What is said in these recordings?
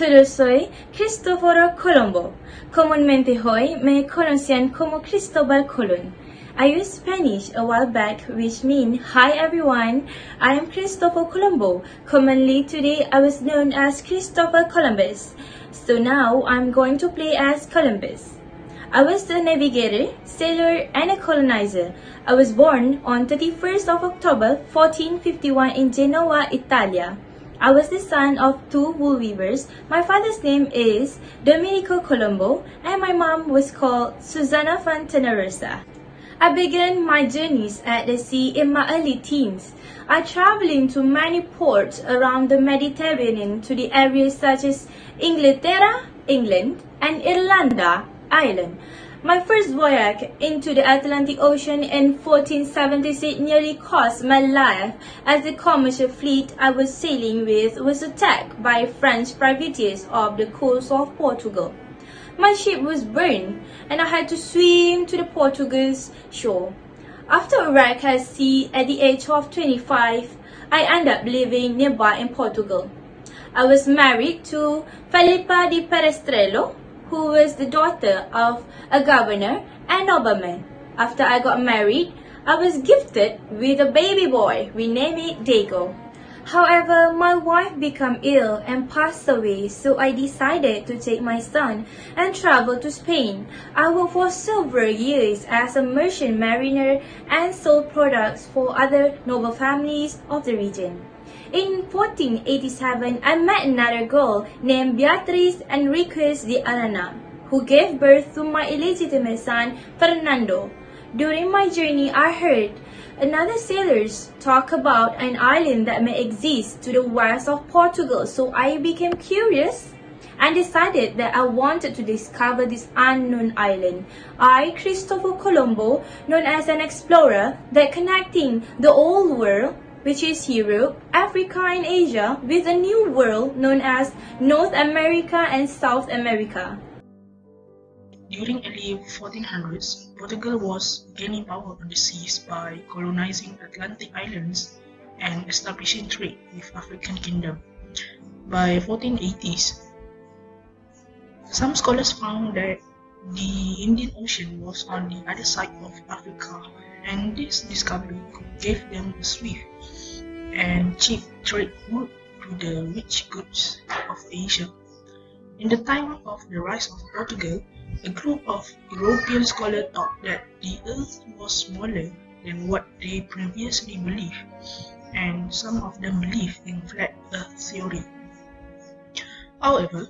Pero soy Cristoforo Colombo. Comúnmente hoy me conocían como Cristobal Colon. I used Spanish a while back, which means, "Hi everyone, I am Cristopher Colombo." Commonly today I was known as Christopher Columbus. So now I'm going to play as Columbus. I was a navigator, sailor, and a colonizer. I was born on 31st of October 1451 in Genoa, Italia. I was the son of two wool weavers. My father's name is Domenico Colombo, and my mom was called Susanna Fontanarosa. I began my journeys at the sea in my early teens. I traveled to many ports around the Mediterranean to the areas such as Inglaterra, England, and Irlanda, Ireland. My first voyage into the Atlantic Ocean in 1476 nearly cost my life, as the commercial fleet I was sailing with was attacked by French privateers off the coast of Portugal. My ship was burned, and I had to swim to the Portuguese shore. After a wreck at sea at the age of 25, I ended up living nearby in Portugal. I was married to Felipa di Perestrello, who was the daughter of a governor and nobleman. After I got married, I was gifted with a baby boy. We named it Diego. However, my wife became ill and passed away, so I decided to take my son and travel to Spain. I worked for several years as a merchant mariner and sold products for other noble families of the region. In 1487, I met another girl named Beatriz Enriquez de Arana, who gave birth to my illegitimate son, Fernando. During my journey, I heard another sailors talk about an island that may exist to the west of Portugal, so I became curious and decided that I wanted to discover this unknown island. I, Cristoforo Colombo, known as an explorer that connecting the old world, which is Europe, Africa, and Asia, with a new world known as North America and South America. During early 1400s, Portugal was gaining power on the seas by colonizing Atlantic islands and establishing trade with African kingdom. By 1480s, some scholars found that the Indian Ocean was on the other side of Africa, and this discovery gave them a swift and cheap trade route to the rich goods of Asia. In the time of the rise of Portugal, a group of European scholars thought that the Earth was smaller than what they previously believed, and some of them believed in flat Earth theory. However,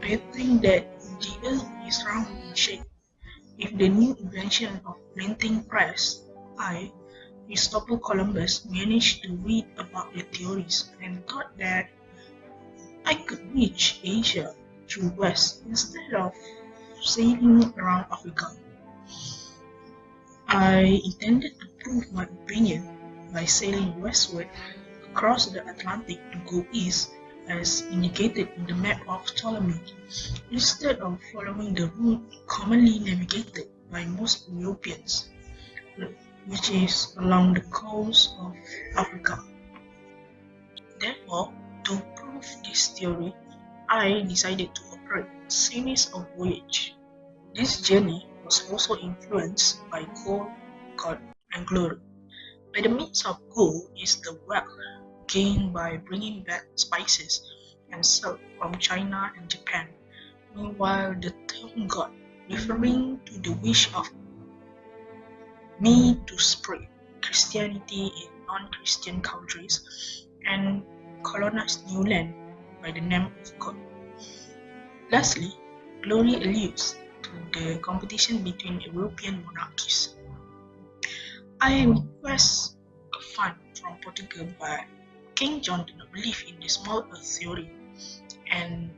I think that the Earth is round in shape. If the new invention of printing press, I, Christopher Columbus, managed to read about the theories and thought that I could reach Asia through west instead of sailing around Africa. I intended to prove my opinion by sailing westward across the Atlantic to go east as indicated in the map of Ptolemy, instead of following the route commonly navigated by most Europeans, which is along the coast of Africa. Therefore, to prove this theory, I decided to operate a series of voyages. This journey was also influenced by gold, gold, and glory. By the means of gold is the wealth gained by bringing back spices and silk from China and Japan. Meanwhile, the term God, referring to the wish of me to spread Christianity in non-Christian countries and colonize new land by the name of God. Lastly, glory alludes to the competition between European monarchies. I request a fund from Portugal, but King John did not believe in the small earth theory, and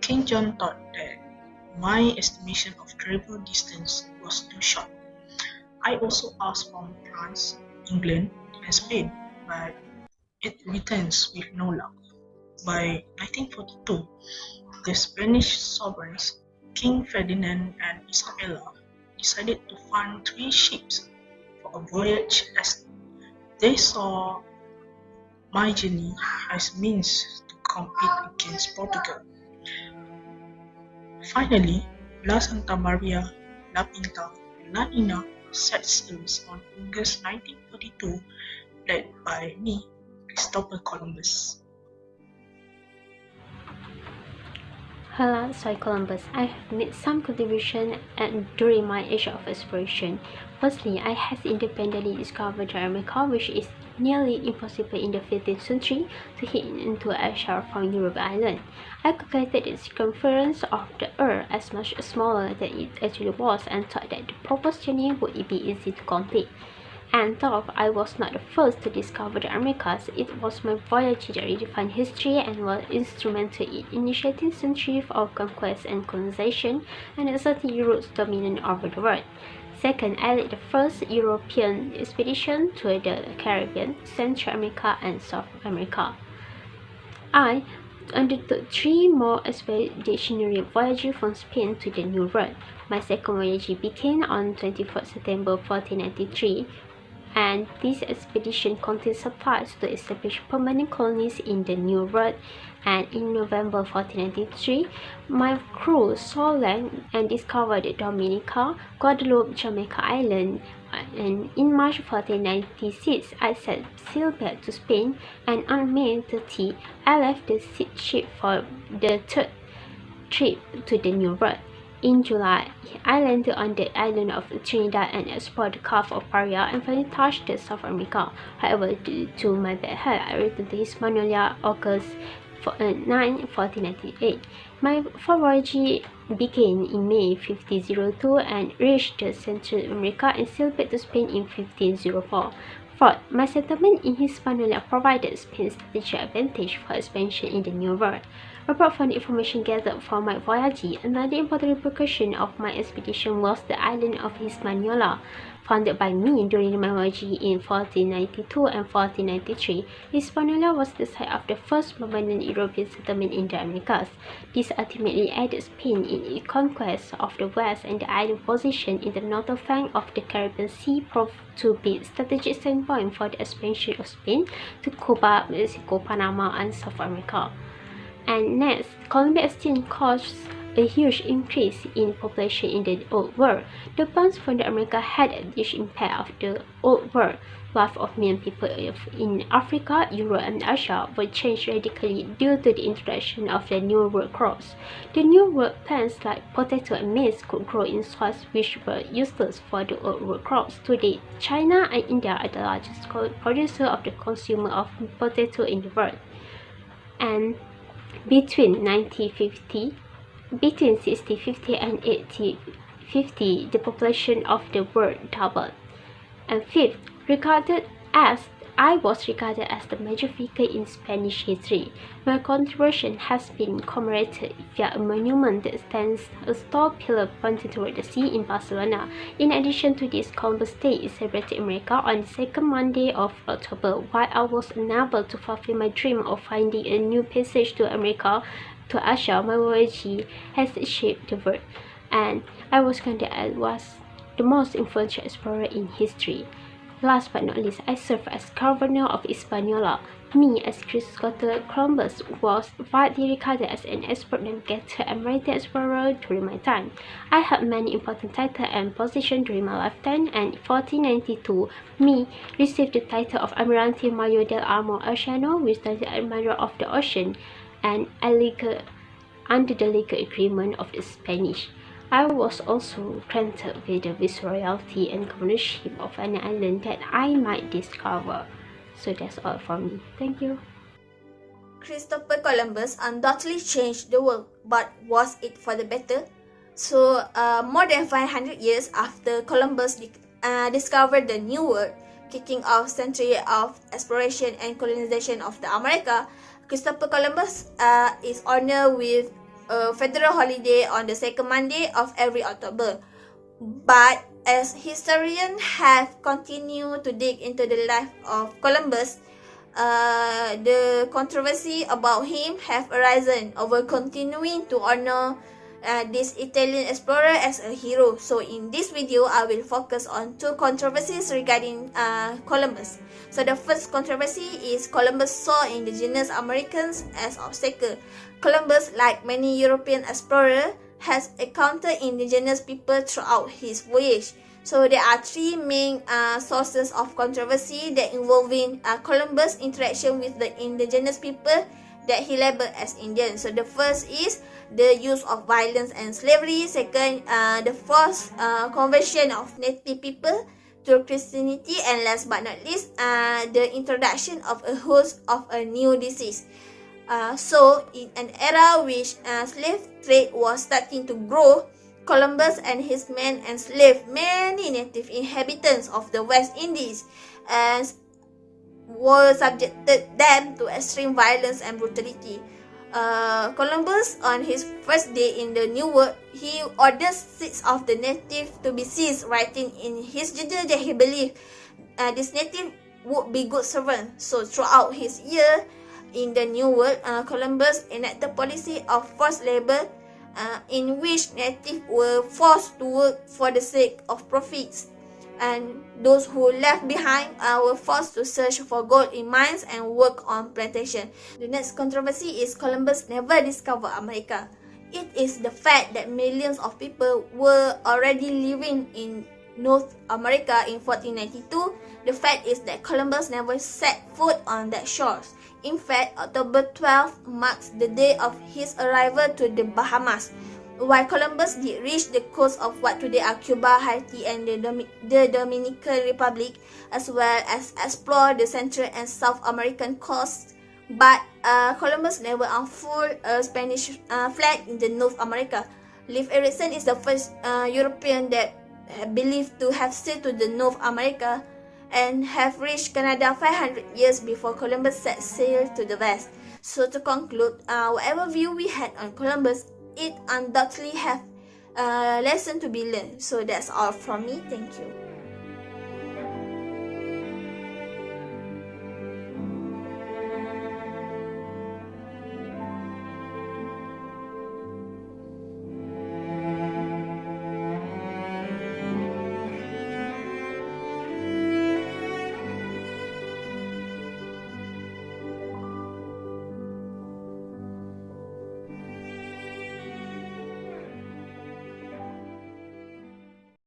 King John thought that my estimation of travel distance was too short. I also asked from France, England, and Spain, but it returns with no luck. By 1942, the Spanish sovereigns, King Ferdinand and Isabella, decided to fund 3 ships for a voyage as they saw my journey as means to compete against Portugal. Finally, La Santa Maria, La Pinta, and La Nina set sail on August 1942, led by me, Christopher Columbus. Hello, soy Columbus. I have made some contribution during my age of exploration. Firstly, I have independently discovered America, which is nearly impossible in the 15th century to hit into Asia from Europe Island. I calculated the circumference of the Earth as much smaller than it actually was and thought that the proposed journey would be easy to complete. And though I was not the first to discover the Americas, it was my voyage that redefined history and was instrumental in initiating centuries of conquest and colonization and asserting Europe's dominion over the world. Second, I led the first European expedition to the Caribbean, Central America, and South America. I undertook 3 more expeditionary voyages from Spain to the New World. My second voyage began on 24 September 1493. And this expedition contained supplies to establish permanent colonies in the New World. And in November 1493, my crew saw land and discovered Dominica, Guadeloupe, Jamaica Island. And in March 1496, I set sail back to Spain, and on May 30, I left the ship for the third trip to the New World. In July, I landed on the island of Trinidad and explored the Gulf of Paria and finally touched South America. However, due to my bad health, I returned to Hispaniola August 9, 1498. My voyage began in May 1502 and reached Central America and sailed back to Spain in 1504. Fourth, my settlement in Hispaniola provided Spain's strategic advantage for expansion in the New World. Apart from the information gathered from my voyage, another important repercussion of my expedition was the island of Hispaniola, founded by me during my voyage in 1492 and 1493. Hispaniola was the site of the first permanent European settlement in the Americas. This ultimately aided Spain in its conquest of the West, and the island position in the northern flank of the Caribbean Sea proved to be a strategic standpoint for the expansion of Spain to Cuba, Mexico, Panama, and South America. And next, colonial exchange caused a huge increase in population in the Old World. The bounce from the America had a huge impact of the Old World. Life of million people in Africa, Europe, and Asia were changed radically due to the introduction of the New World crops. The New World plants like potato and maize could grow in soils which were useless for the Old World crops. Today, China and India are the largest producers of the consumer of potato in the world. And between 1650 and 1850, the population of the world doubled. And fifth, I was regarded as the major figure in Spanish history. My contribution has been commemorated via a monument that stands a tall pillar pointing toward the sea in Barcelona. In addition to this, Columbus Day is celebrated in America on the second Monday of October. While I was unable to fulfill my dream of finding a new passage to America, to Asia, my voyage has shaped the world, and I was considered as the most influential explorer in history. Last but not least, I served as governor of Hispaniola. Me, as Christopher Columbus, was widely regarded as an expert navigator and maritime explorer during my time. I held many important titles and positions during my lifetime, and in 1492, me received the title of Almirante Mayor del Mar Oceano, which stands Admiral of the Ocean, and under the legal agreement of the Spanish. I was also granted with the viceroyalty and governorship of an island that I might discover. So that's all from me. Thank you. Christopher Columbus undoubtedly changed the world, but was it for the better? So, more than 500 years after Columbus discovered the New World, kicking off century of exploration and colonization of the America, Christopher Columbus is honored with a federal holiday on the second Monday of every October. But as historians have continued to dig into the life of Columbus, the controversy about him have arisen over continuing to honor this Italian explorer as a hero. So in this video, I will focus on two controversies regarding Columbus. So the first controversy is Columbus saw indigenous Americans as obstacle. Columbus, like many European explorers, has encountered indigenous people throughout his voyage. So there are three main sources of controversy that involving Columbus' interaction with the indigenous people that he labeled as Indian. So the first is the use of violence and slavery. Second, the forced conversion of native people to Christianity, and last but not least, the introduction of a host of a new disease. So in an era which slave trade was starting to grow, Columbus and his men enslaved many native inhabitants of the West Indies and were subjected them to extreme violence and brutality. Columbus, on his first day in the New World, he ordered 6 of the natives to be seized, writing in his journal that he believed this native would be good servants. So throughout his year in the New World, Columbus enacted policy of forced labor, in which natives were forced to work for the sake of profits, and those who left behind were forced to search for gold in mines and work on plantations. The next controversy is Columbus never discovered America. It is the fact that millions of people were already living in North America in 1492. The fact is that Columbus never set foot on that shores. In fact, October 12 marks the day of his arrival to the Bahamas. While Columbus did reach the coast of what today are Cuba, Haiti, and the Dominican Republic, as well as explore the Central and South American coasts, but Columbus never unfurled a Spanish flag in the North America. Leif Erikson is the first European that believed to have sailed to the North America and have reached Canada 500 years before Columbus set sail to the west. So to conclude, whatever view we had on Columbus, it undoubtedly have a lesson to be learned. So that's all from me. Thank you.